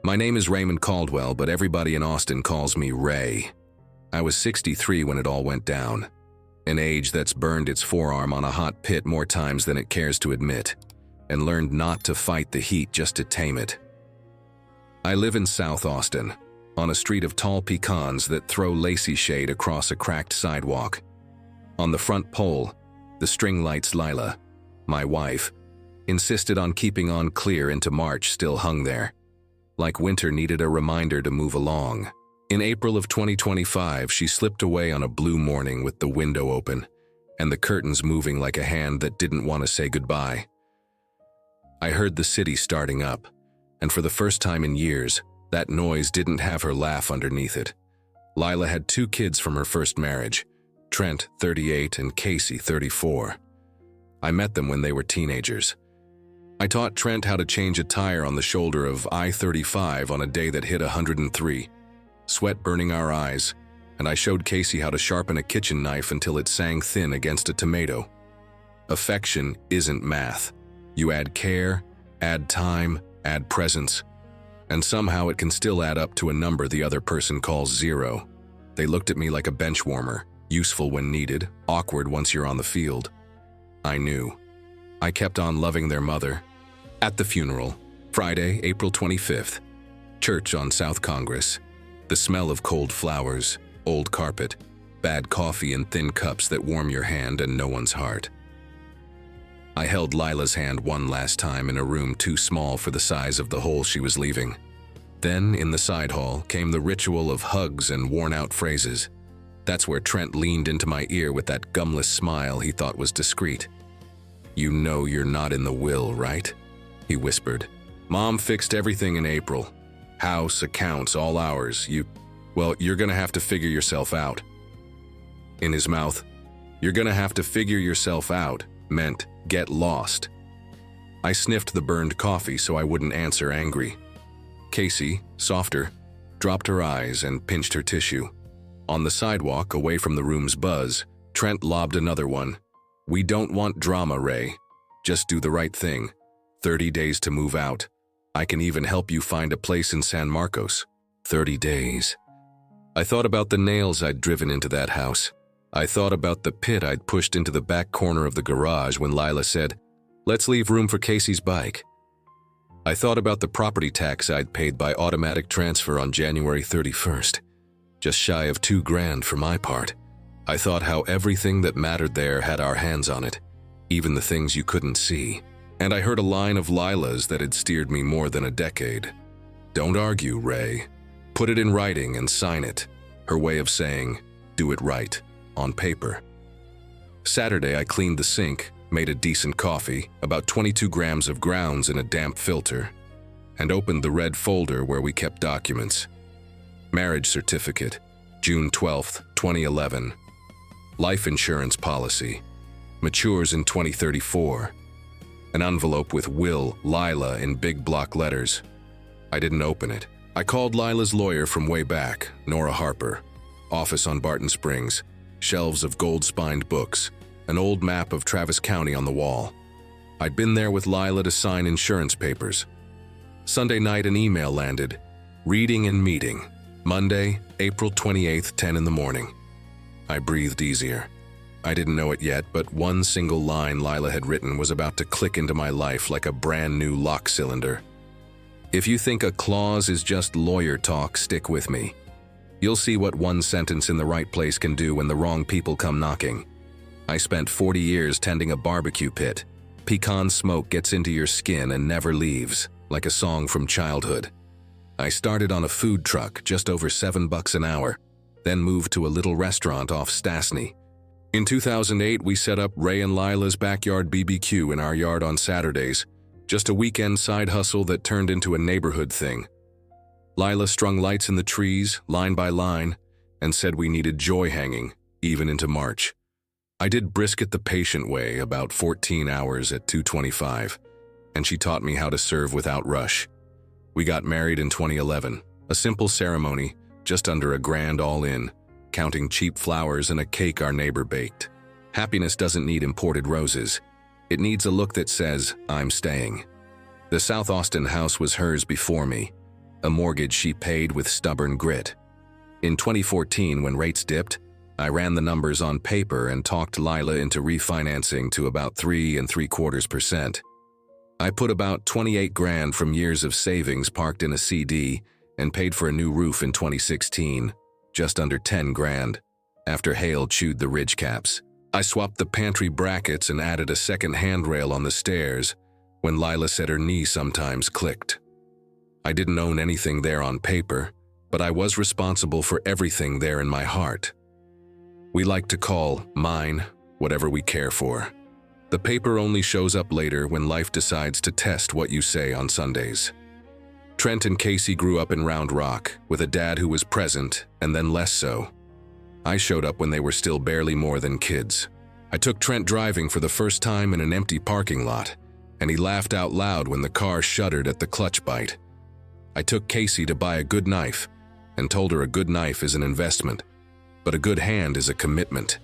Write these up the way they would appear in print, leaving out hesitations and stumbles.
My name is Raymond Caldwell, but everybody in Austin calls me Ray. I was 63 when it all went down. An age that's burned its forearm on a hot pit more times than it cares to admit, and learned not to fight the heat just to tame it. I live in South Austin, on a street of tall pecans that throw lacy shade across a cracked sidewalk. On the front pole, the string lights Lila, my wife, insisted on keeping on clear into March still hung there, like winter needed a reminder to move along. In April of 2025, she slipped away on a blue morning with the window open and the curtains moving like a hand that didn't want to say goodbye. I heard the city starting up, and for the first time in years, that noise didn't have her laugh underneath it. Lila had 2 kids from her first marriage, Trent, 38, and Casey, 34. I met them when they were teenagers. I taught Trent how to change a tire on the shoulder of I-35 on a day that hit 103, sweat burning our eyes, and I showed Casey how to sharpen a kitchen knife until it sang thin against a tomato. Affection isn't math. You add care, add time, add presence, and somehow it can still add up to a number the other person calls 0. They looked at me like a bench warmer, useful when needed, awkward once you're on the field. I knew. I kept on loving their mother. At the funeral, Friday, April 25th, church on South Congress, the smell of cold flowers, old carpet, bad coffee in thin cups that warm your hand and no one's heart. I held Lila's hand one last time in a room too small for the size of the hole she was leaving. Then, in the side hall, came the ritual of hugs and worn-out phrases. That's where Trent leaned into my ear with that gumless smile he thought was discreet. "You know you're not in the will, right?" he whispered. "Mom fixed everything in April. House, accounts, all ours. You're gonna have to figure yourself out." In his mouth, "You're gonna have to figure yourself out," meant get lost. I sniffed the burned coffee so I wouldn't answer angry. Casey, softer, dropped her eyes and pinched her tissue. On the sidewalk, away from the room's buzz, Trent lobbed another one. "We don't want drama, Ray. Just do the right thing. 30 days to move out. I can even help you find a place in San Marcos." 30 days. I thought about the nails I'd driven into that house. I thought about the pit I'd pushed into the back corner of the garage when Lila said, "Let's leave room for Casey's bike." I thought about the property tax I'd paid by automatic transfer on January 31st, just shy of $2,000 for my part. I thought how everything that mattered there had our hands on it, even the things you couldn't see. And I heard a line of Lila's that had steered me more than a decade. "Don't argue, Ray. Put it in writing and sign it." Her way of saying, do it right, on paper. Saturday, I cleaned the sink, made a decent coffee, about 22 grams of grounds in a damp filter, and opened the red folder where we kept documents. Marriage certificate, June 12, 2011. Life insurance policy, matures in 2034. An envelope with Will, Lila in big block letters. I didn't open it. I called Lila's lawyer from way back, Nora Harper. Office on Barton Springs, shelves of gold-spined books, an old map of Travis County on the wall. I'd been there with Lila to sign insurance papers. Sunday night an email landed, reading and meeting. Monday, April 28th, 10 in the morning. I breathed easier. I didn't know it yet, but one single line Lila had written was about to click into my life like a brand new lock cylinder. "If you think a clause is just lawyer talk, stick with me. You'll see what one sentence in the right place can do when the wrong people come knocking. I spent 40 years tending a barbecue pit. Pecan smoke gets into your skin and never leaves, like a song from childhood. I started on a food truck, just over $7 an hour, then moved to a little restaurant off Stastny. In 2008, we set up Ray and Lila's backyard BBQ in our yard on Saturdays, just a weekend side hustle that turned into a neighborhood thing. Lila strung lights in the trees, line by line, and said we needed joy hanging, even into March. I did brisket the patient way, about 14 hours at 2:25, and she taught me how to serve without rush. We got married in 2011, a simple ceremony, just under $1,000 all in, counting cheap flowers and a cake our neighbor baked. Happiness doesn't need imported roses. It needs a look that says, "I'm staying." The South Austin house was hers before me. a mortgage she paid with stubborn grit. In 2014, when rates dipped, I ran the numbers on paper and talked Lila into refinancing to about 3.75%. I put about 28 grand from years of savings parked in a CD and paid for a new roof in 2016, just under 10 grand, after hail chewed the ridge caps. I swapped the pantry brackets and added a second handrail on the stairs when Lila said her knee sometimes clicked. I didn't own anything there on paper, but I was responsible for everything there in my heart. We like to call mine whatever we care for. The paper only shows up later when life decides to test what you say on Sundays. Trent and Casey grew up in Round Rock, with a dad who was present and then less so. I showed up when they were still barely more than kids. I took Trent driving for the first time in an empty parking lot, and he laughed out loud when the car shuddered at the clutch bite. I took Casey to buy a good knife and told her a good knife is an investment, but a good hand is a commitment.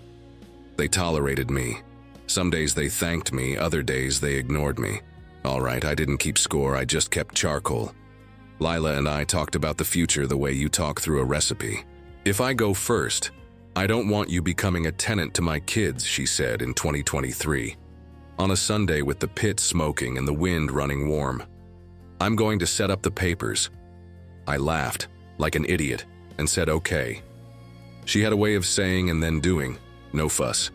They tolerated me. Some days they thanked me, other days they ignored me. All right, I didn't keep score, I just kept charcoal. Lila and I talked about the future the way you talk through a recipe. If I go first, I don't want you becoming a tenant to my kids, she said in 2023. On a Sunday with the pit smoking and the wind running warm. I'm going to set up the papers. I laughed, like an idiot, and said okay. She had a way of saying and then doing, no fuss.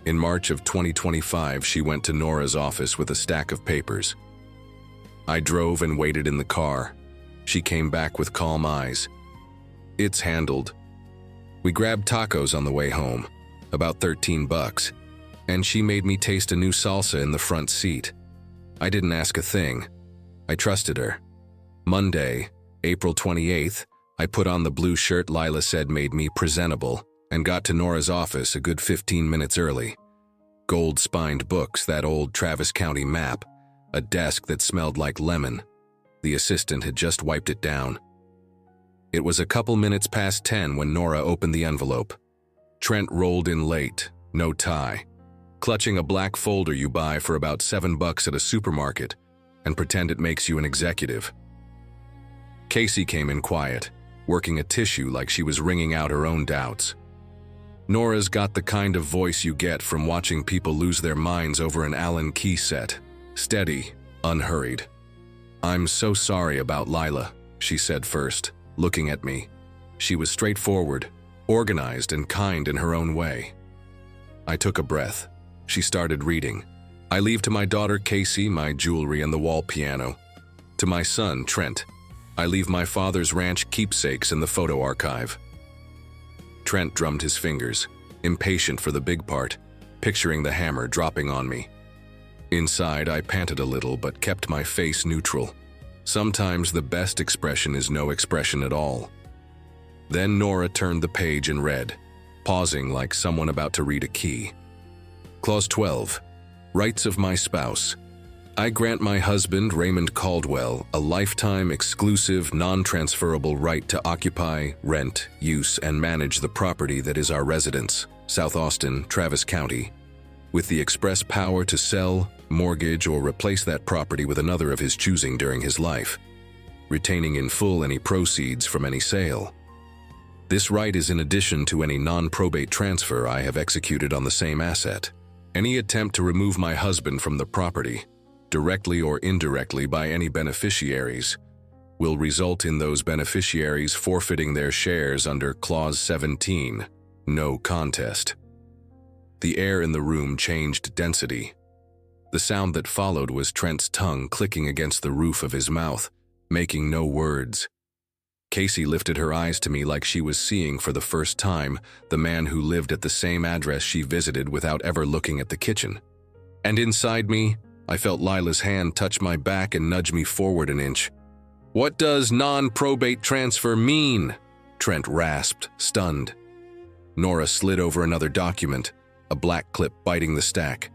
In March of 2025, she went to Nora's office with a stack of papers. I drove and waited in the car. She came back with calm eyes. It's handled. We grabbed tacos on the way home, about $13, and she made me taste a new salsa in the front seat. I didn't ask a thing. I trusted her. Monday, April 28th, I put on the blue shirt Lila said made me presentable and got to Nora's office a good 15 minutes early. Gold-spined books, that old Travis County map, a desk that smelled like lemon. The assistant had just wiped it down. It was a couple minutes past 10 when Nora opened the envelope. Trent rolled in late, no tie, clutching a black folder you buy for about $7 at a supermarket and pretend it makes you an executive. Casey came in quiet, working a tissue like she was wringing out her own doubts. Nora's got the kind of voice you get from watching people lose their minds over an Allen key set. Steady, unhurried. I'm so sorry about Lila, she said first, looking at me. She was straightforward, organized and kind in her own way. I took a breath. She started reading. I leave to my daughter Casey my jewelry and the wall piano. To my son, Trent, I leave my father's ranch keepsakes in the photo archive. Trent drummed his fingers, impatient for the big part, picturing the hammer dropping on me. Inside, I panted a little but kept my face neutral. Sometimes the best expression is no expression at all. Then Nora turned the page and read, pausing like someone about to read a key. Clause 12. Rights of my spouse. I grant my husband, Raymond Caldwell, a lifetime exclusive, non-transferable right to occupy, rent, use, and manage the property that is our residence, South Austin, Travis County, with the express power to sell, mortgage, or replace that property with another of his choosing during his life, retaining in full any proceeds from any sale. This right is in addition to any non-probate transfer I have executed on the same asset. Any attempt to remove my husband from the property, directly or indirectly by any beneficiaries, will result in those beneficiaries forfeiting their shares under Clause 17, no contest. The air in the room changed density. The sound that followed was Trent's tongue clicking against the roof of his mouth, making no words. Casey lifted her eyes to me like she was seeing for the first time the man who lived at the same address she visited without ever looking at the kitchen. And inside me, I felt Lila's hand touch my back and nudge me forward an inch. What does non-probate transfer mean? Trent rasped, stunned. Nora slid over another document, a black clip biting the stack.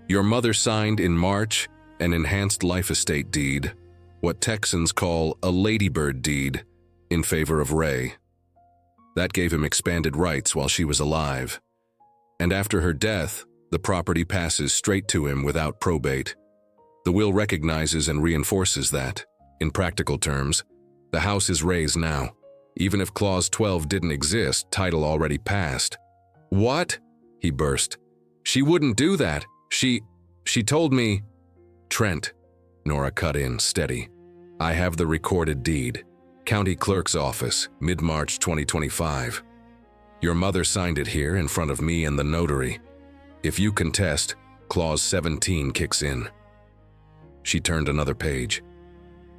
Your mother signed in March an enhanced life estate deed, what Texans call a ladybird deed, in favor of Ray. That gave him expanded rights while she was alive. And after her death, the property passes straight to him without probate. The will recognizes and reinforces that, in practical terms, The house is Ray's now. Even if Clause 12 didn't exist, title already passed. What? He burst. She wouldn't do that. She told me. Trent, Nora cut in, steady. I have the recorded deed. County Clerk's Office, mid-March 2025. Your mother signed it here in front of me and the notary. If you contest, Clause 17 kicks in. She turned another page.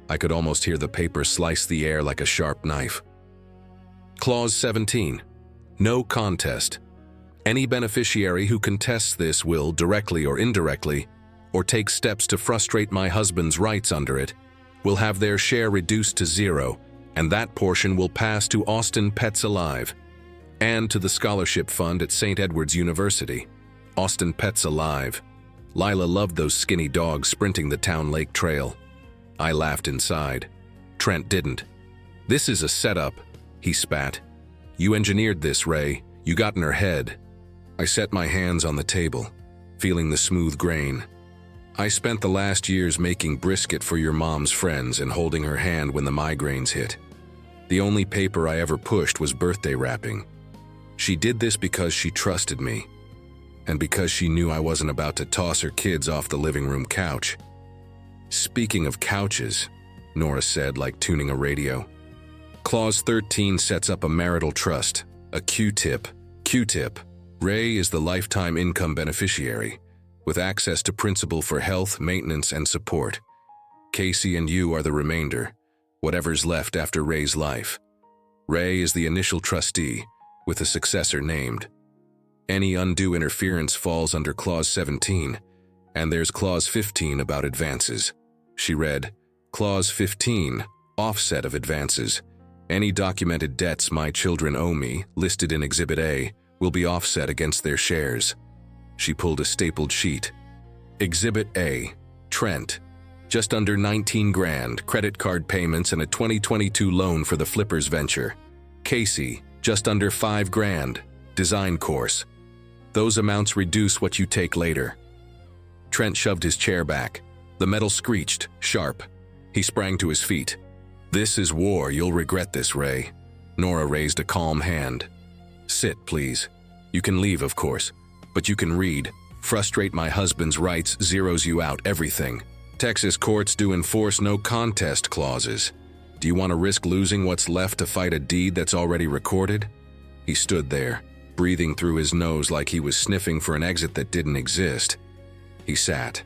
I could almost hear the paper slice the air like a sharp knife. Clause 17. No contest. Any beneficiary who contests this will, directly or indirectly, or takes steps to frustrate my husband's rights under it, will have their share reduced to 0, and that portion will pass to Austin Pets Alive, and to the scholarship fund at St. Edward's University. Austin Pets Alive. Lila loved those skinny dogs sprinting the town lake trail. I laughed inside. Trent didn't. This is a setup, he spat. You engineered this, Ray. You got in her head. I set my hands on the table, feeling the smooth grain. I spent the last years making brisket for your mom's friends and holding her hand when the migraines hit. The only paper I ever pushed was birthday wrapping. She did this because she trusted me, and because she knew I wasn't about to toss her kids off the living room couch. Speaking of couches, Nora said, like tuning a radio. Clause 13 sets up a marital trust, a Q-tip. Q-tip. Ray is the lifetime income beneficiary, with access to principal for health, maintenance, and support. Casey and you are the remainder, whatever's left after Ray's life. Ray is the initial trustee, with a successor named. Any undue interference falls under Clause 17, and there's Clause 15 about advances. She read, Clause 15, offset of advances. Any documented debts my children owe me, listed in Exhibit A, will be offset against their shares. She pulled a stapled sheet. Exhibit A, Trent. Just under 19 grand, credit card payments and a 2022 loan for the Flippers venture. Casey, just under 5 grand, design course. Those amounts reduce what you take later. Trent shoved his chair back. The metal screeched, sharp. He sprang to his feet. This is war, you'll regret this, Ray. Nora raised a calm hand. Sit, please. You can leave, of course, but you can read. Frustrate my husband's rights zeroes you out, everything. Texas courts do enforce no contest clauses. Do you want to risk losing what's left to fight a deed that's already recorded? He stood there, breathing through his nose like he was sniffing for an exit that didn't exist. He sat.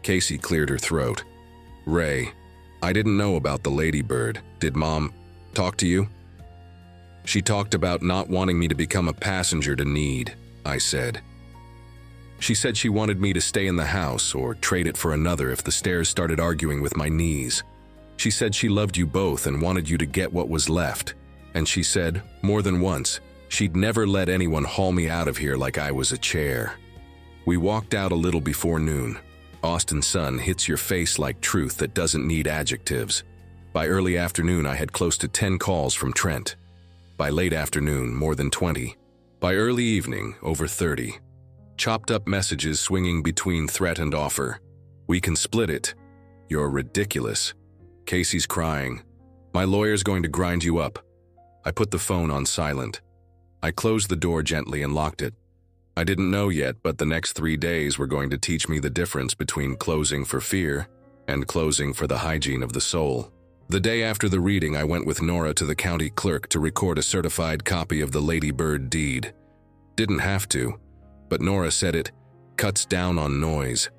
Casey cleared her throat. Ray, I didn't know about the ladybird. Did Mom talk to you? She talked about not wanting me to become a passenger to need, I said. She said she wanted me to stay in the house or trade it for another if the stairs started arguing with my knees. She said she loved you both and wanted you to get what was left. And she said, more than once, she'd never let anyone haul me out of here like I was a chair. We walked out a little before noon. Austin's son hits your face like truth that doesn't need adjectives. By early afternoon, I had close to 10 calls from Trent. By late afternoon, more than 20. By early evening, over 30. Chopped up messages swinging between threat and offer. We can split it. You're ridiculous. Casey's crying. My lawyer's going to grind you up. I put the phone on silent. I closed the door gently and locked it. I didn't know yet, but the next 3 days were going to teach me the difference between closing for fear and closing for the hygiene of the soul. The day after the reading, I went with Nora to the county clerk to record a certified copy of the Ladybird deed. Didn't have to, but Nora said it cuts down on noise.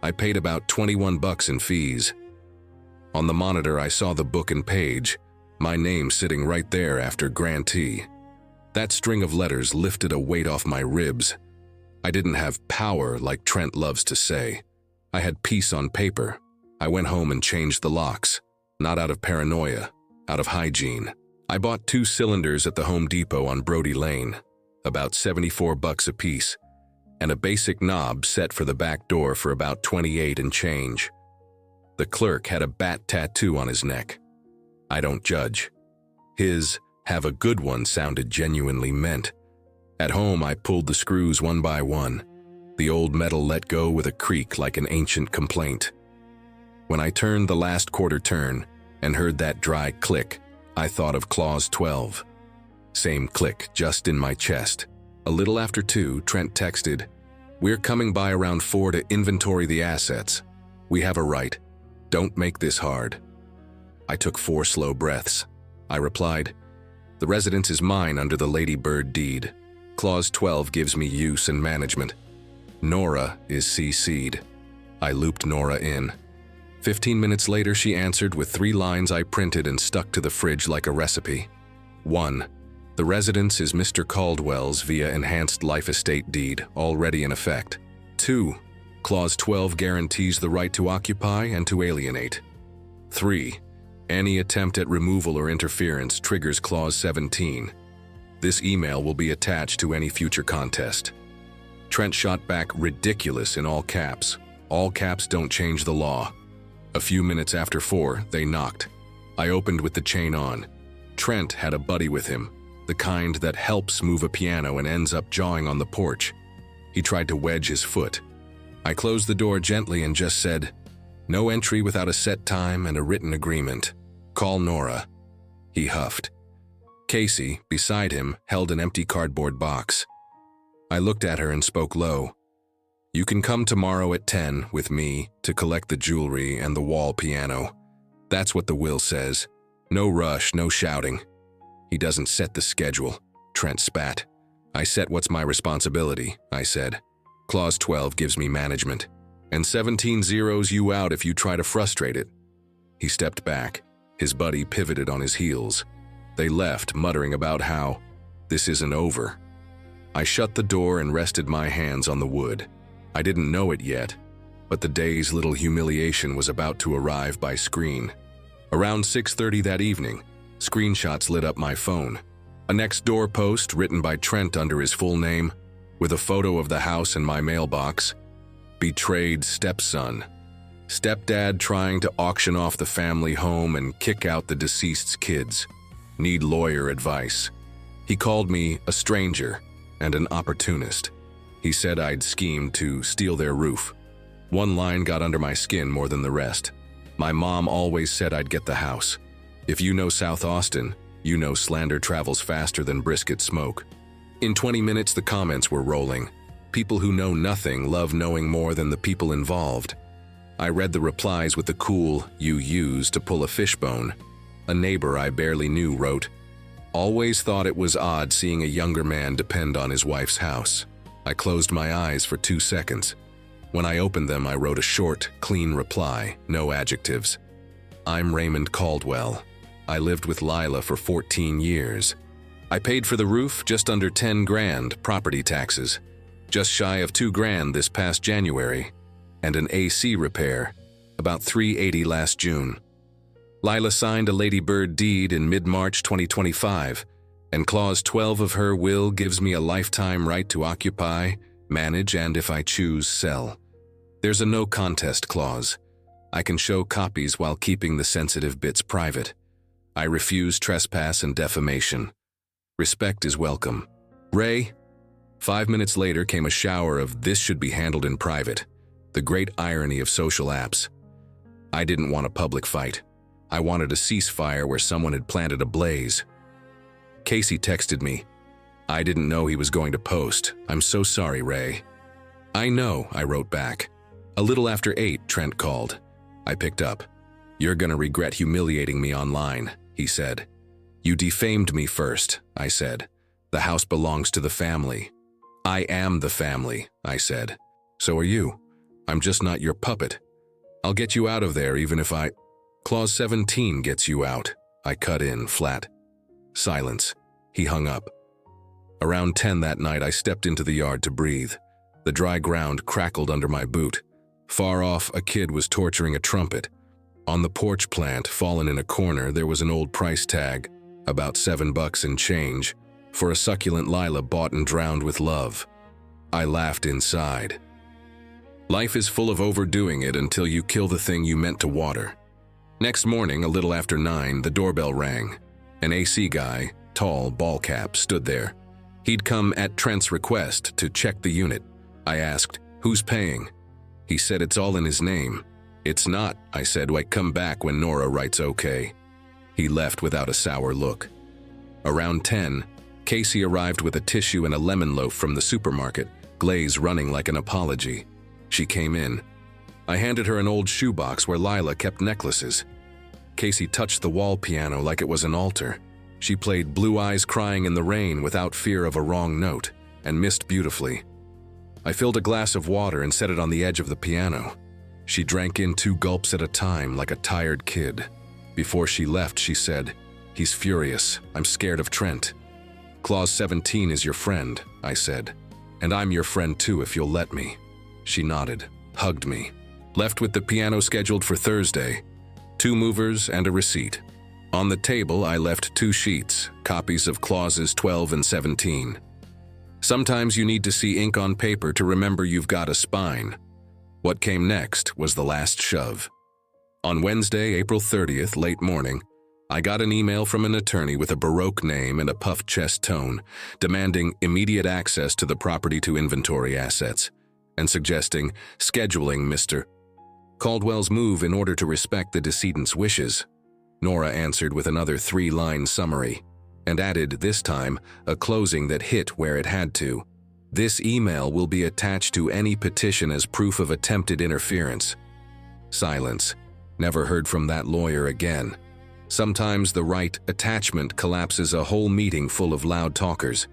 I paid about $21 in fees. On the monitor, I saw the book and page, my name sitting right there after grantee. That string of letters lifted a weight off my ribs. I didn't have power, like Trent loves to say. I had peace on paper. I went home and changed the locks. Not out of paranoia, out of hygiene. I bought 2 cylinders at the Home Depot on Brody Lane, about $74 a piece, and a basic knob set for the back door for about $28 and change. The clerk had a bat tattoo on his neck. I don't judge. His "have a good one" sounded genuinely meant. At home, I pulled the screws one by one. The old metal let go with a creak like an ancient complaint. When I turned the last quarter turn, and heard that dry click, I thought of Clause 12. Same click, just in my chest. A little after 2, Trent texted, "We're coming by around 4 to inventory the assets. We have a right. Don't make this hard." I took 4 slow breaths. I replied, "The residence is mine under the Lady Bird deed. Clause 12 gives me use and management. Nora is CC'd." I looped Nora in. 15 minutes later, she answered with 3 lines I printed and stuck to the fridge like a recipe. 1. The residence is Mr. Caldwell's via enhanced life estate deed, already in effect. 2. Clause 12 guarantees the right to occupy and to alienate. 3. Any attempt at removal or interference triggers Clause 17. This email will be attached to any future contest. Trent shot back ridiculous in all caps. All caps don't change the law. A few minutes after 4, they knocked. I opened with the chain on. Trent had a buddy with him, the kind that helps move a piano and ends up jawing on the porch. He tried to wedge his foot. I closed the door gently and just said, "No entry without a set time and a written agreement. Call Nora." He huffed. Casey, beside him, held an empty cardboard box. I looked at her and spoke low. "You can come tomorrow at 10 with me to collect the jewelry and the wall piano. That's what the will says. No rush, no shouting." "He doesn't set the schedule," Trent spat. "I set what's my responsibility," I said. "Clause 12 gives me management, and 17 zeroes you out if you try to frustrate it." He stepped back. His buddy pivoted on his heels. They left, muttering about how this isn't over. I shut the door and rested my hands on the wood. I didn't know it yet, but the day's little humiliation was about to arrive by screen. Around 6:30 that evening, screenshots lit up my phone. A next door post written by Trent under his full name, with a photo of the house in my mailbox. Betrayed stepson. Stepdad trying to auction off the family home and kick out the deceased's kids. Need lawyer advice. He called me a stranger and an opportunist. He said I'd schemed to steal their roof. One line got under my skin more than the rest. My mom always said I'd get the house. If you know South Austin, you know slander travels faster than brisket smoke. In 20 minutes, the comments were rolling. People who know nothing love knowing more than the people involved. I read the replies with the cool "you use to pull a fishbone." A neighbor I barely knew wrote, "Always thought it was odd seeing a younger man depend on his wife's house." I closed my eyes for 2 seconds. When I opened them, I wrote a short, clean reply, no adjectives. "I'm Raymond Caldwell. I lived with Lila for 14 years. I paid for the roof just under 10 grand, property taxes, just shy of 2 grand this past January, and an AC repair, about $380 last June. Lila signed a Lady Bird deed in mid-March 2025, and Clause 12 of her will gives me a lifetime right to occupy, manage, and if I choose, sell. There's a no contest clause. I can show copies while keeping the sensitive bits private. I refuse trespass and defamation. Respect is welcome. Ray?" 5 minutes later came a shower of "this should be handled in private." The great irony of social apps. I didn't want a public fight. I wanted a ceasefire where someone had planted a blaze. Casey texted me. "I didn't know he was going to post. I'm so sorry, Ray." "I know," I wrote back. A little after 8, Trent called. I picked up. "You're gonna regret humiliating me online," he said. "You defamed me first," I said. "The house belongs to the family." "I am the family," I said. "So are you. I'm just not your puppet. I'll get you out of there even if I—" "Clause 17 gets you out," I cut in flat. Silence. He hung up. Around 10 that night, I stepped into the yard to breathe. The dry ground crackled under my boot. Far off, a kid was torturing a trumpet. On the porch plant, fallen in a corner, there was an old price tag, about $7 and change, for a succulent Lila bought and drowned with love. I laughed inside. Life is full of overdoing it until you kill the thing you meant to water. Next morning, a little after 9, the doorbell rang. An AC guy, tall, ball cap, stood there. He'd come at Trent's request to check the unit. I asked, "Who's paying?" He said it's all in his name. "It's not," I said. "I come back when Nora writes okay." He left without a sour look. Around 10, Casey arrived with a tissue and a lemon loaf from the supermarket, glaze running like an apology. She came in. I handed her an old shoebox where Lila kept necklaces. Casey touched the wall piano like it was an altar. She played Blue Eyes Crying in the Rain without fear of a wrong note, and missed beautifully. I filled a glass of water and set it on the edge of the piano. She drank in 2 gulps at a time like a tired kid. Before she left, she said, "He's furious. I'm scared of Trent." "Clause 17 is your friend," I said. "And I'm your friend too if you'll let me." She nodded, hugged me. Left with the piano scheduled for Thursday, 2 movers and a receipt. On the table, I left 2 sheets, copies of clauses 12 and 17. Sometimes you need to see ink on paper to remember you've got a spine. What came next was the last shove. On Wednesday, April 30th, late morning, I got an email from an attorney with a Baroque name and a puffed chest tone, demanding immediate access to the property to inventory assets, and suggesting scheduling Mr. Caldwell's move in order to respect the decedent's wishes. Nora answered with another 3-line summary, and added, this time, a closing that hit where it had to. "This email will be attached to any petition as proof of attempted interference." Silence. Never heard from that lawyer again. Sometimes the right attachment collapses a whole meeting full of loud talkers.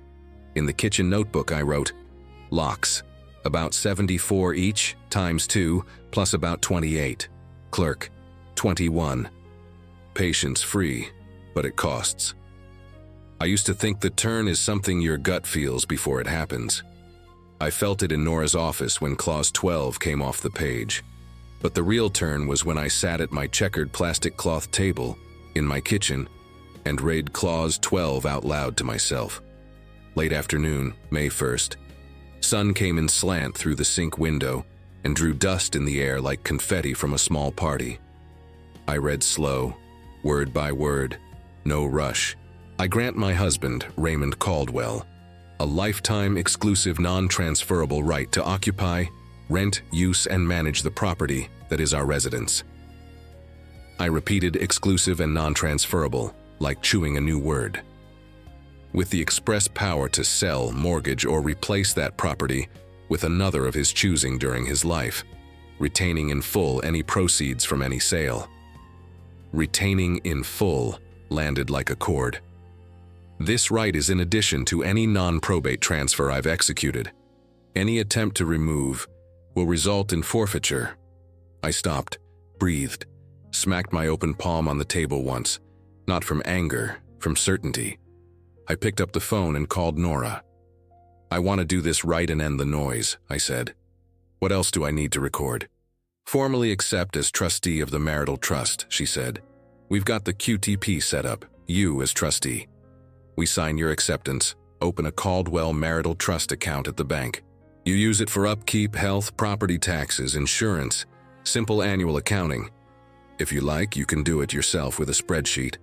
In the kitchen notebook I wrote, "Locks, about 74 each, times 2, plus about 28. Clerk, 21. Patience free, but it costs." I used to think the turn is something your gut feels before it happens. I felt it in Nora's office when Clause 12 came off the page. But the real turn was when I sat at my checkered plastic cloth table in my kitchen and read Clause 12 out loud to myself. Late afternoon, May 1st. Sun came in slant through the sink window and drew dust in the air like confetti from a small party. I read slow, word by word, no rush. I grant my husband, Raymond Caldwell, a lifetime exclusive non-transferable right to occupy, rent, use, and manage the property that is our residence. I repeated exclusive and non-transferable, like chewing a new word. With the express power to sell, mortgage, or replace that property with another of his choosing during his life, retaining in full any proceeds from any sale. Retaining in full landed like a chord. This right is in addition to any non-probate transfer I've executed. Any attempt to remove will result in forfeiture. I stopped, breathed, smacked my open palm on the table once, not from anger, from certainty. I picked up the phone and called Nora. "I want to do this right and end the noise," I said. "What else do I need to record?" "Formally accept as trustee of the marital trust," she said. "We've got the QTP set up, you as trustee. We sign your acceptance, open a Caldwell marital trust account at the bank. You use it for upkeep, health, property taxes, insurance, simple annual accounting. If you like, you can do it yourself with a spreadsheet."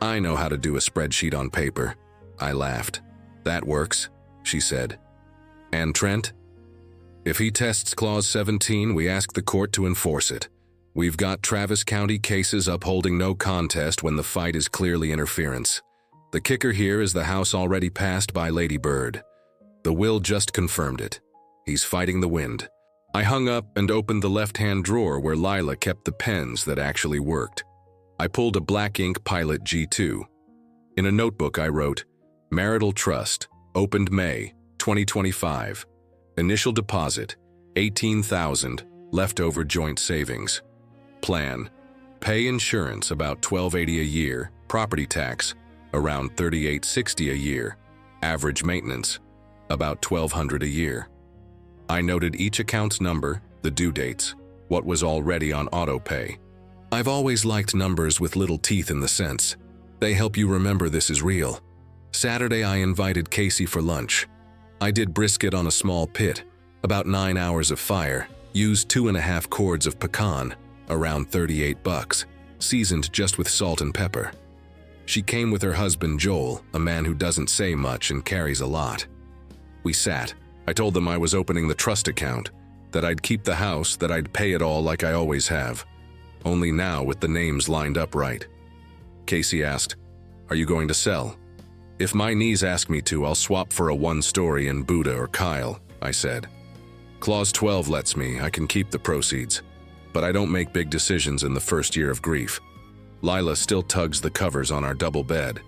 "I know how to do a spreadsheet on paper." I laughed. "That works," she said. "And Trent? If he tests Clause 17, we ask the court to enforce it. We've got Travis County cases upholding no contest when the fight is clearly interference. The kicker here is the house already passed by Lady Bird. The will just confirmed it. He's fighting the wind." I hung up and opened the left-hand drawer where Lila kept the pens that actually worked. I pulled a black ink Pilot G2. In a notebook I wrote, "Marital Trust, opened May 2025. Initial deposit, $18,000, leftover joint savings. Plan, pay insurance about $1280 a year, property tax, around $3860 a year, average maintenance, about $1200 a year." I noted each account's number, the due dates, what was already on auto-pay. I've always liked numbers with little teeth in the sense. They help you remember this is real. Saturday I invited Casey for lunch. I did brisket on a small pit, about 9 hours of fire, used 2.5 cords of pecan, around $38, seasoned just with salt and pepper. She came with her husband Joel, a man who doesn't say much and carries a lot. We sat. I told them I was opening the trust account. that I'd keep the house, that I'd pay it all like I always have. Only now with the names lined up right. Casey asked, "Are you going to sell?" "If my knees ask me to, I'll swap for a one-story in Buddha or Kyle," I said. "Clause 12 lets me, I can keep the proceeds. But I don't make big decisions in the first year of grief. Lila still tugs the covers on our double bed.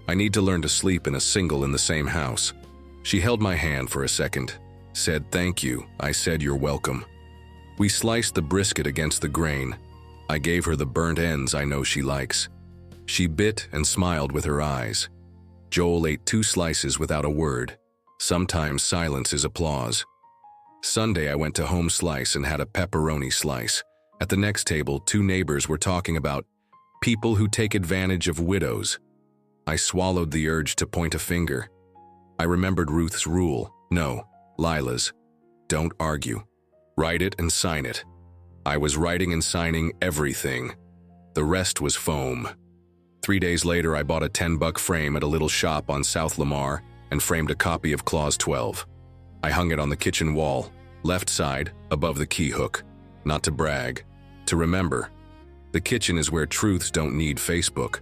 I need to learn to sleep in a single in the same house." She held my hand for a second, said thank you. I said you're welcome. We sliced the brisket against the grain. I gave her the burnt ends I know she likes. She bit and smiled with her eyes. Joel ate 2 slices without a word. Sometimes silence is applause. Sunday I went to Home Slice and had a pepperoni slice. At the next table, 2 neighbors were talking about people who take advantage of widows. I swallowed the urge to point a finger. I remembered Ruth's rule. No, Lila's. Don't argue. Write it and sign it. I was writing and signing everything. The rest was foam. 3 days later, I bought a $10 frame at a little shop on South Lamar and framed a copy of Clause 12. I hung it on the kitchen wall, left side, above the key hook. Not to brag, to remember. The kitchen is where truths don't need Facebook.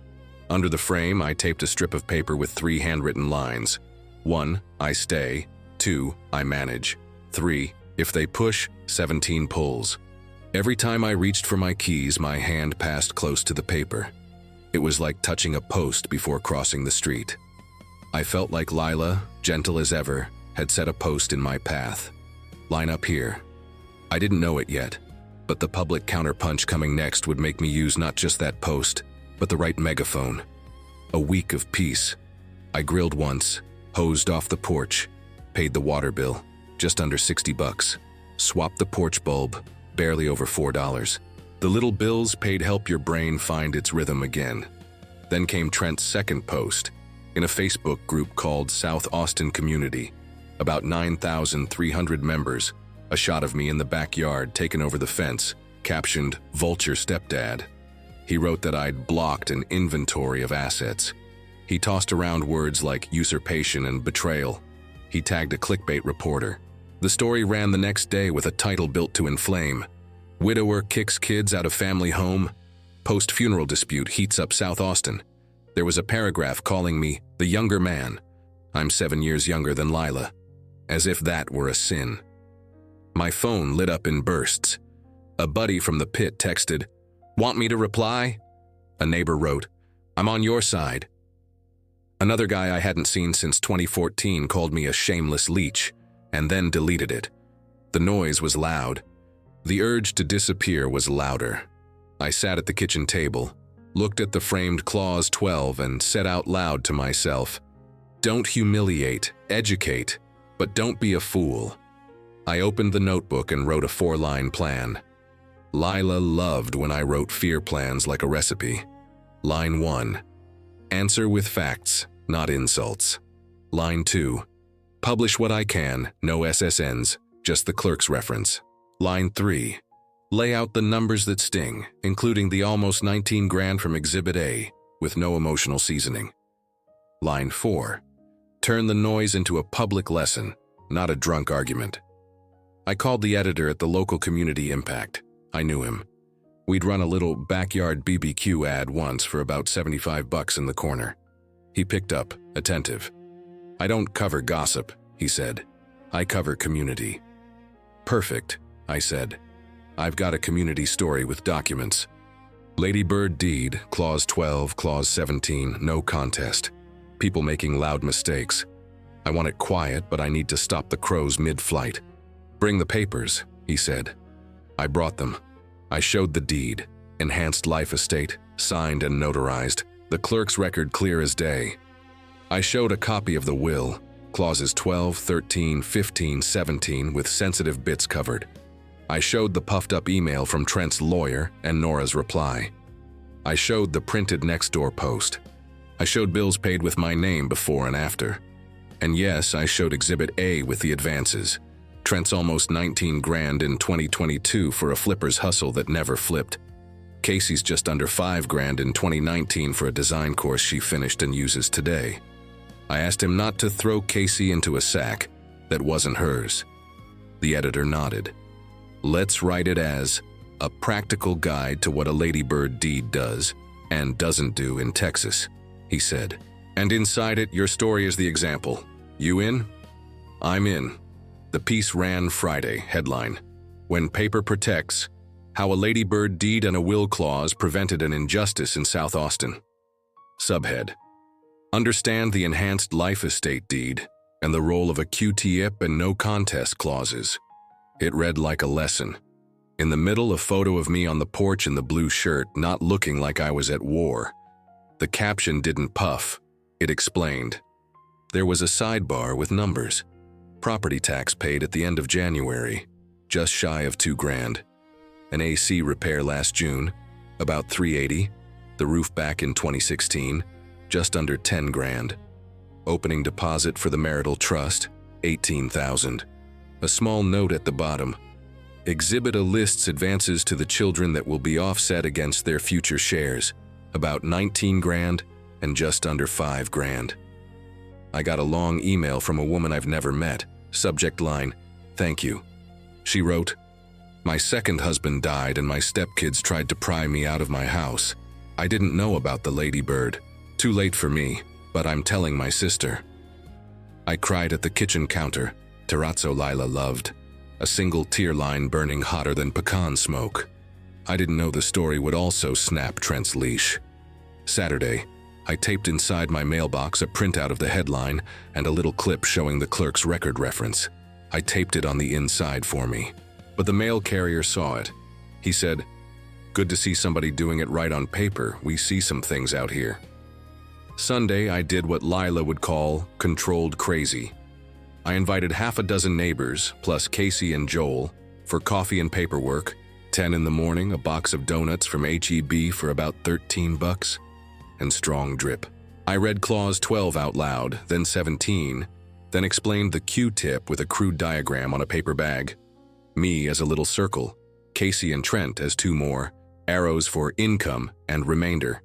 Under the frame, I taped a strip of paper with 3 handwritten lines. 1, I stay. 2, I manage. 3, if they push, 17 pulls. Every time I reached for my keys, my hand passed close to the paper. It was like touching a post before crossing the street. I felt like Lila, gentle as ever, had set a post in my path. Line up here. I didn't know it yet, but the public counterpunch coming next would make me use not just that post, but the right megaphone. A week of peace. I grilled once, hosed off the porch, paid the water bill, just under $60. Swapped the porch bulb, barely over $4. The little bills paid help your brain find its rhythm again. Then came Trent's second post, in a Facebook group called South Austin Community. About 9,300 members, a shot of me in the backyard taken over the fence, captioned, "Vulture Stepdad." He wrote that I'd blocked an inventory of assets. He tossed around words like usurpation and betrayal. He tagged a clickbait reporter. The story ran the next day with a title built to inflame. Widower kicks kids out of family home. Post-funeral dispute heats up South Austin. There was a paragraph calling me the younger man. I'm 7 years younger than Lila. As if that were a sin. My phone lit up in bursts. A buddy from the pit texted, "Want me to reply?" A neighbor wrote, "I'm on your side." Another guy I hadn't seen since 2014 called me a shameless leech, and then deleted it. The noise was loud. The urge to disappear was louder. I sat at the kitchen table, looked at the framed Clause 12, and said out loud to myself, "Don't humiliate, educate, but don't be a fool." I opened the notebook and wrote a 4-line plan. Lila loved when I wrote fear plans like a recipe. Line 1. Answer with facts, not insults. Line 2. Publish what I can, no SSNs, just the clerk's reference. Line 3. Lay out the numbers that sting, including the almost 19 grand from Exhibit A, with no emotional seasoning. Line 4. Turn the noise into a public lesson, not a drunk argument. I called the editor at the local Community Impact. I knew him. We'd run a little backyard BBQ ad once for about $75 in the corner. He picked up, attentive. "I don't cover gossip," he said. "I cover community." "Perfect," I said. "I've got a community story with documents. Lady Bird deed, Clause 12, Clause 17, no contest. People making loud mistakes. I want it quiet, but I need to stop the crows mid-flight." "Bring the papers," he said. I brought them. I showed the deed, enhanced life estate, signed and notarized, the clerk's record clear as day. I showed a copy of the will, clauses 12, 13, 15, 17 with sensitive bits covered. I showed the puffed-up email from Trent's lawyer and Nora's reply. I showed the printed next-door post. I showed bills paid with my name before and after. And yes, I showed Exhibit A with the advances. Trent's almost 19 grand in 2022 for a flipper's hustle that never flipped. Casey's just under 5 grand in 2019 for a design course she finished and uses today. I asked him not to throw Casey into a sack that wasn't hers. The editor nodded. Let's write it as a practical guide to what a ladybird deed does and doesn't do in Texas, he said. And inside it, your story is the example. You in? I'm in. The piece ran Friday, headline, "When Paper Protects, How a Ladybird Deed and a Will Clause Prevented an Injustice in South Austin." Subhead: Understand the enhanced life estate deed and the role of a QTIP and no contest clauses. It read like a lesson. In the middle, a photo of me on the porch in the blue shirt, not looking like I was at war. The caption didn't puff. It explained. There was a sidebar with numbers. Property tax paid at the end of January, just shy of $2,000. An AC repair last June, about $380. The roof back in 2016, just under $10,000. Opening deposit for the marital trust, $18,000. A small note at the bottom. Exhibit A lists advances to the children that will be offset against their future shares, about $19,000 and just under $5,000. I got a long email from a woman I've never met. Subject line, "Thank you." She wrote, "My second husband died and my stepkids tried to pry me out of my house. I didn't know about the ladybird. Too late for me, but I'm telling my sister." I cried at the kitchen counter. Terrazzo Lila loved. A single tear line burning hotter than pecan smoke. I didn't know the story would also snap Trent's leash. Saturday, I taped inside my mailbox a printout of the headline and a little clip showing the clerk's record reference. I taped it on the inside for me. But the mail carrier saw it. He said, "Good to see somebody doing it right on paper. We see some things out here." Sunday, I did what Lila would call controlled crazy. I invited half a dozen neighbors, plus Casey and Joel, for coffee and paperwork. 10 in the morning, a box of donuts from H-E-B for about $13, and strong drip. I read Clause 12 out loud, then 17, then explained the Q-tip with a crude diagram on a paper bag. Me as a little circle, Casey and Trent as two more, arrows for income and remainder.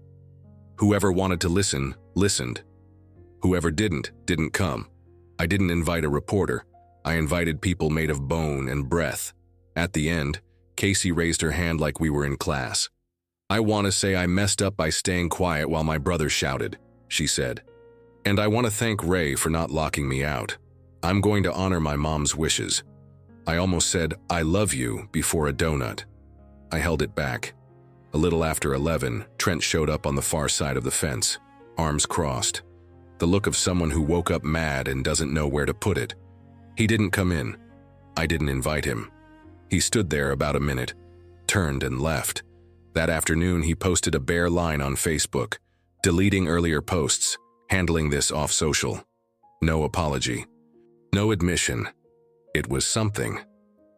Whoever wanted to listen, listened. Whoever didn't come. I didn't invite a reporter. I invited people made of bone and breath. At the end, Casey raised her hand like we were in class. "I want to say I messed up by staying quiet while my brother shouted," she said. "And I want to thank Ray for not locking me out. I'm going to honor my mom's wishes." I almost said, "I love you," before a donut. I held it back. A little after 11, Trent showed up on the far side of the fence, arms crossed. The look of someone who woke up mad and doesn't know where to put it. He didn't come in. I didn't invite him. He stood there about a minute, turned and left. That afternoon, he posted a bare line on Facebook, deleting earlier posts, handling this off social. No apology. No admission. It was something.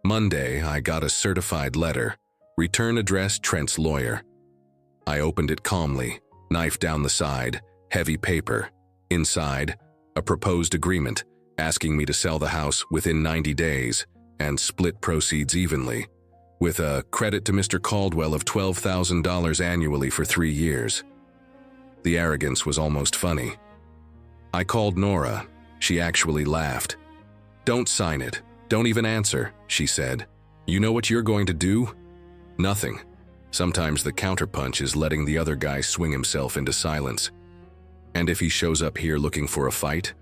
Monday, I got a certified letter. Return address Trent's lawyer. I opened it calmly, knife down the side, heavy paper. Inside, a proposed agreement asking me to sell the house within 90 days and split proceeds evenly, with a credit to Mr. Caldwell of $12,000 annually for 3 years. The arrogance was almost funny. I called Nora. She actually laughed. "Don't sign it. Don't even answer," she said. "You know what you're going to do?" Nothing. Sometimes the counterpunch is letting the other guy swing himself into silence. And if he shows up here looking for a fight?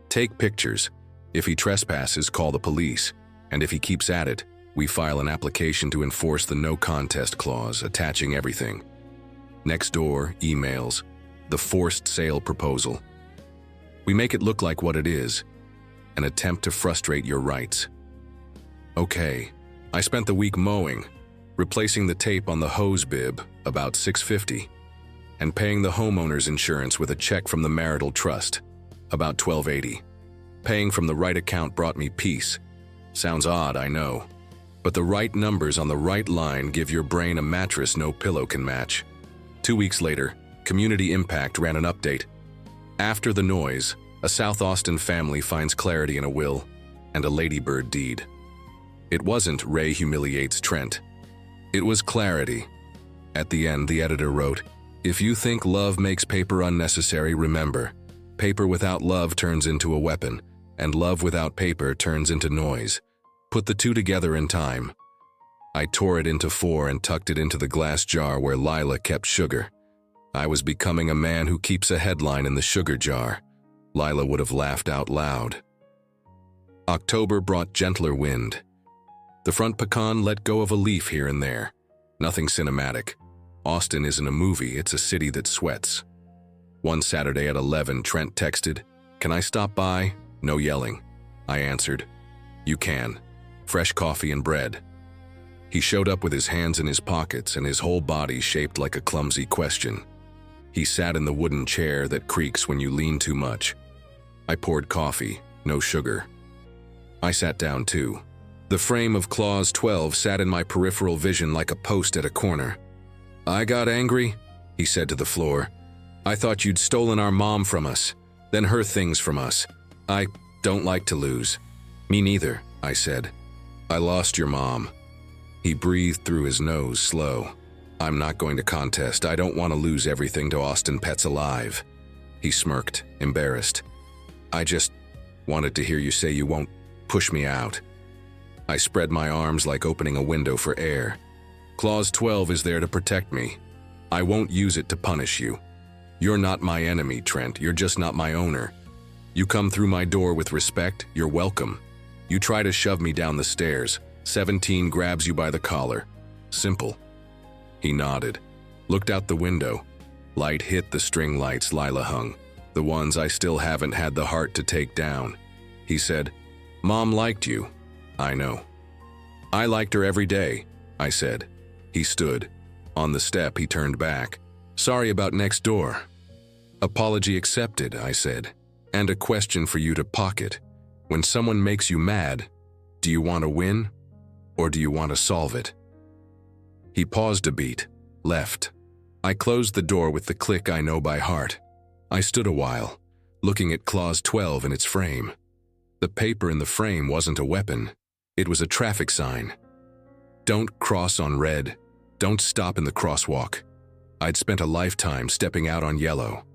Take pictures. If he trespasses, call the police. And if he keeps at it, we file an application to enforce the no contest clause, attaching everything. Next door, emails, the forced sale proposal. We make it look like what it is, an attempt to frustrate your rights. Okay, I spent the week mowing, replacing the tape on the hose bib, about $650. And paying the homeowner's insurance with a check from the marital trust, about $1280. Paying from the right account brought me peace. Sounds odd, I know. But the right numbers on the right line give your brain a mattress no pillow can match. 2 weeks later, Community Impact ran an update. After the noise, a South Austin family finds clarity in a will and a ladybird deed. It wasn't Ray humiliates Trent. It was clarity. At the end, the editor wrote, "If you think love makes paper unnecessary, remember, paper without love turns into a weapon, and love without paper turns into noise. Put the two together in time. I tore it into 4 and tucked it into the glass jar where Lila kept sugar. I was becoming a man who keeps a headline in the sugar jar. Lila would have laughed out loud. October brought gentler wind. The front pecan let go of a leaf here and there. Nothing cinematic. Austin isn't a movie, it's a city that sweats. One Saturday at 11, Trent texted, "Can I stop by?" No yelling. I answered, "You can. Fresh coffee and bread." He showed up with his hands in his pockets and his whole body shaped like a clumsy question. He sat in the wooden chair that creaks when you lean too much. I poured coffee, no sugar. I sat down too. The frame of Clause 12 sat in my peripheral vision like a post at a corner. "I got angry," he said to the floor. "I thought you'd stolen our mom from us, then her things from us. I don't like to lose." "Me neither," I said. "I lost your mom." He breathed through his nose slow. "I'm not going to contest. I don't want to lose everything to Austin Pets Alive." He smirked, embarrassed. "I just wanted to hear you say you won't push me out." I spread my arms like opening a window for air. Clause 12 is there to protect me. I won't use it to punish you. You're not my enemy, Trent. You're just not my owner. You come through my door with respect, you're welcome. You try to shove me down the stairs. 17 grabs you by the collar. Simple. He nodded, looked out the window. Light hit the string lights Lila hung, the ones I still haven't had the heart to take down. He said, "Mom liked you." "I know." "I liked her every day," I said. He stood. On the step, he turned back. "Sorry about next door." "Apology accepted," I said. "And a question for you to pocket. When someone makes you mad, do you want to win? Or do you want to solve it?" He paused a beat, left. I closed the door with the click I know by heart. I stood a while, looking at Clause 12 in its frame. The paper in the frame wasn't a weapon. It was a traffic sign. Don't cross on red. Don't stop in the crosswalk. I'd spent a lifetime stepping out on yellow.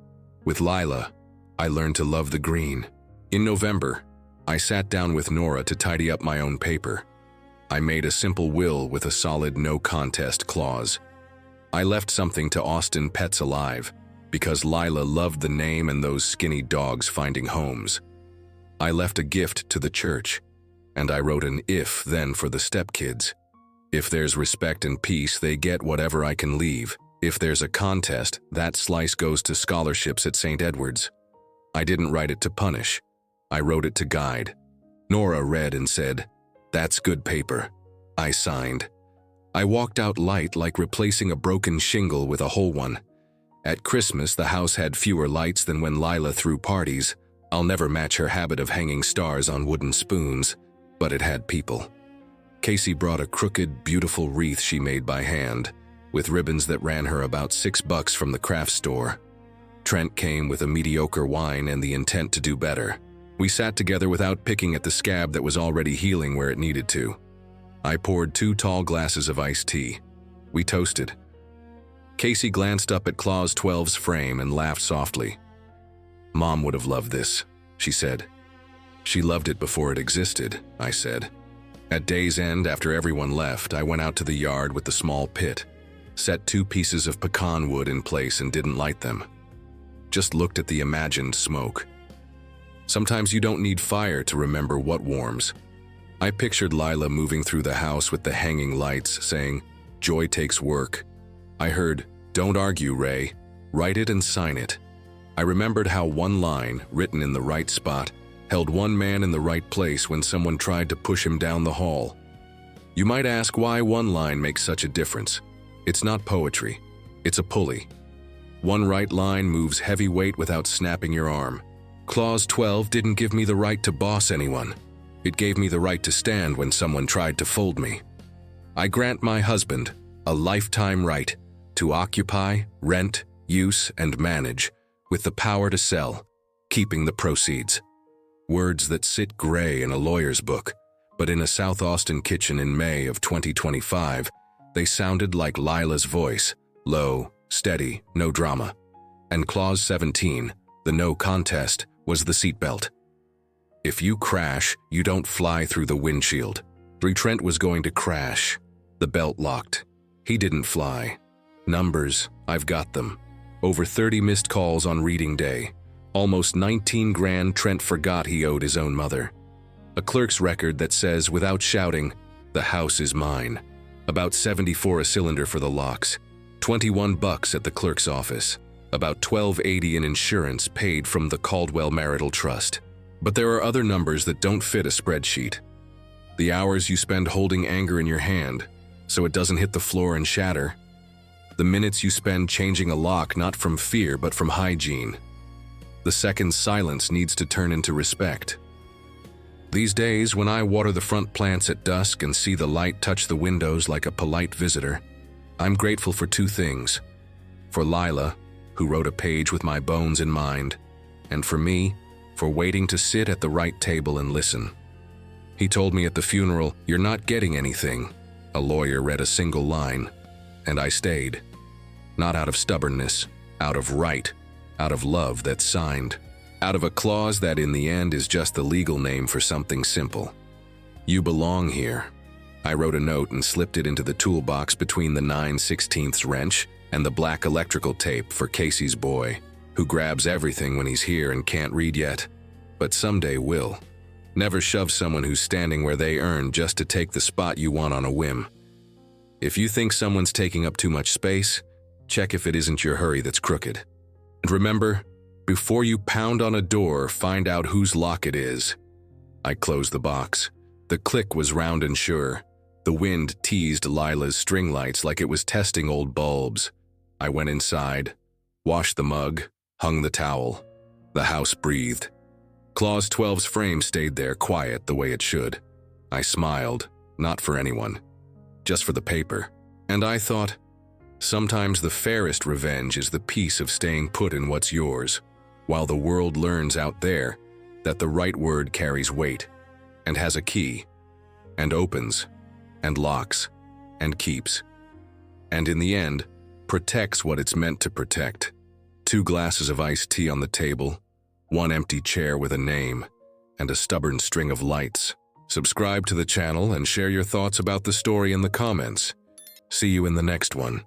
With Lila, I learned to love the green. In November, I sat down with Nora to tidy up my own paper. I made a simple will with a solid no contest clause. I left something to Austin Pets Alive because Lila loved the name and those skinny dogs finding homes. I left a gift to the church, and I wrote an if-then for the stepkids. If there's respect and peace, they get whatever I can leave. If there's a contest, that slice goes to scholarships at St. Edward's. I didn't write it to punish. I wrote it to guide. Nora read and said, "That's good paper." I signed. I walked out light like replacing a broken shingle with a whole one. At Christmas, the house had fewer lights than when Lila threw parties. I'll never match her habit of hanging stars on wooden spoons, but it had people. Casey brought a crooked, beautiful wreath she made by hand, with ribbons that ran her about $6 from the craft store. Trent came with a mediocre wine and the intent to do better. We sat together without picking at the scab that was already healing where it needed to. I poured 2 tall glasses of iced tea. We toasted. Casey glanced up at Clause 12's frame and laughed softly. "Mom would have loved this," she said. "She loved it before it existed," I said. At day's end, after everyone left, I went out to the yard with the small pit, set 2 pieces of pecan wood in place and didn't light them. Just looked at the imagined smoke. Sometimes you don't need fire to remember what warms. I pictured Lila moving through the house with the hanging lights, saying, "Joy takes work." I heard, "Don't argue, Ray. Write it and sign it." I remembered how one line, written in the right spot, held one man in the right place when someone tried to push him down the hall. You might ask why one line makes such a difference. It's not poetry. It's a pulley. One right line moves heavy weight without snapping your arm. Clause 12 didn't give me the right to boss anyone. It gave me the right to stand when someone tried to fold me. I grant my husband a lifetime right to occupy, rent, use, and manage, with the power to sell, keeping the proceeds. Words that sit gray in a lawyer's book, but in a South Austin kitchen in May of 2025, they sounded like Lila's voice, low, steady, no drama. And Clause 17, the no contest, was the seatbelt. If you crash, you don't fly through the windshield. Trent was going to crash. The belt locked. He didn't fly. Numbers, I've got them. Over 30 missed calls on reading day. Almost 19 grand Trent forgot he owed his own mother. A clerk's record that says, without shouting, "The house is mine." About 74 a cylinder for the locks. 21 bucks at the clerk's office. About $12.80 in insurance paid from the Caldwell Marital Trust. But there are other numbers that don't fit a spreadsheet. The hours you spend holding anger in your hand, so it doesn't hit the floor and shatter. The minutes you spend changing a lock not from fear but from hygiene. The seconds silence needs to turn into respect. These days, when I water the front plants at dusk and see the light touch the windows like a polite visitor, I'm grateful for two things. For Lila, who wrote a page with my bones in mind, and for me, for waiting to sit at the right table and listen. He told me at the funeral, "You're not getting anything." A lawyer read a single line, and I stayed. Not out of stubbornness, out of right, out of love that's signed, out of a clause that in the end is just the legal name for something simple. You belong here. I wrote a note and slipped it into the toolbox between the 9/16 wrench and the black electrical tape for Casey's boy, who grabs everything when he's here and can't read yet, but someday will. Never shove someone who's standing where they earned just to take the spot you want on a whim. If you think someone's taking up too much space, check if it isn't your hurry that's crooked. And remember, before you pound on a door, find out whose lock it is. I closed the box. The click was round and sure. The wind teased Lila's string lights like it was testing old bulbs. I went inside, washed the mug, hung the towel. The house breathed. Clause 12's frame stayed there quiet the way it should. I smiled, not for anyone, just for the paper. And I thought, sometimes the fairest revenge is the peace of staying put in what's yours, while the world learns out there that the right word carries weight, and has a key, and opens, and locks, and keeps, and in the end, protects what it's meant to protect. 2 glasses of iced tea on the table, 1 empty chair with a name, and a stubborn string of lights. Subscribe to the channel and share your thoughts about the story in the comments. See you in the next one.